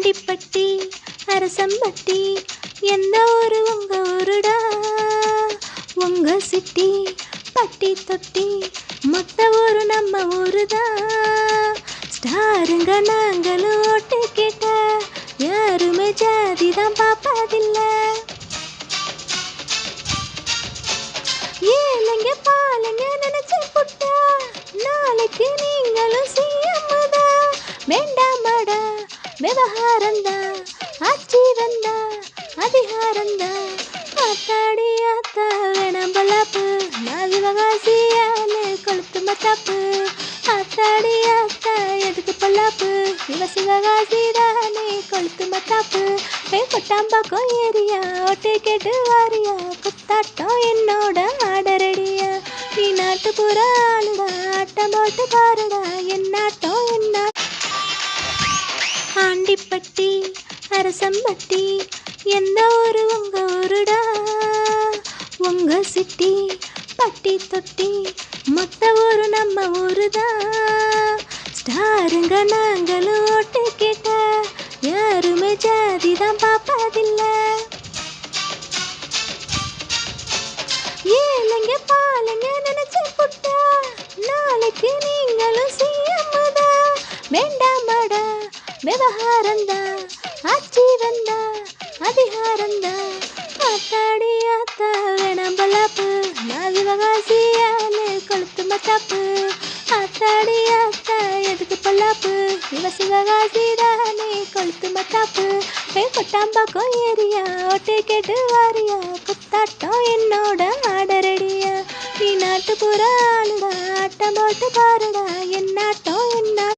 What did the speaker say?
ஆண்டிப்பட்டி அரசம்பட்டி எந்த ஊரு உங்க ஊருடா உங்க சிட்டி பட்டி தொட்டி மொத்த ஊரு நம்ம ஊருதான் ஸ்டாருங்க நாங்களும் ஓட்டு கேட்ட யாருமே ஜாதிதான் பாப்பதில்ல ஏழைங்க பாலைங்க நினைச்சு புட்டா நாளைக்கு நீங்களும் செய்யமுதா வேண்டாமடா விவகாரந்தா ஆட்சி வந்தா அதிகாரந்தா ஆத்தாடி ஆத்தா வேணாம் பலாப்பு நான் விவகாசியாலே கொளுத்து மத்தாப்பு ஆத்தாடி ஆத்தா எதுக்கு பல்லாப்பு இவ சிவகாசிதானே கொளுத்து மத்தாப்பு கொட்டாம்பாக்கம் ஏரியா ஓட்டு கேட்டு வாரியா குத்தாட்டம் என்னோட ஆடரடியா நீ நாட்டு புற ஆளுடா ஆட்டம் போட்டு பாருடா என்னாட்டம் என்ன ஆண்டிப்பட்டி அரசம்பட்டி எந்த ஊரு உங்க ஊருடா உங்க சிட்டி பட்டி தொட்டி மொத்த ஊரு நம்ம ஊருதான் ஸ்டாருங்க நாங்களும் ஓட்டு கேட்ட யாருமே ஜாதிதான் பாப்பதில்ல ஏழைங்க பாலைங்க நினைச்சு புட்டா நாளைக்கு நீங்களும் செய்யமுதா வேண்டாமடா விவகாரந்தா ஆட்சி வந்தா அதிகாரந்தா ஆத்தாடி ஆத்தா வேணாம் பலாப்பு நான் விவகாசியாலே கொளுத்து மத்தாப்பு ஆத்தாடி ஆத்தா எதுக்கு பல்லாப்பு இவ சிவகாசிதானே கொளுத்து மத்தாப்பு கொட்டாம்பாக்கம் ஏரியா ஓட்டு கேட்டு வாரியா குத்தாட்டம் என்னோட ஆடரடியா நீ நாட்டு புற ஆளுடா ஆட்டம் போட்டு பாருடா என்னாட்டம் என்ன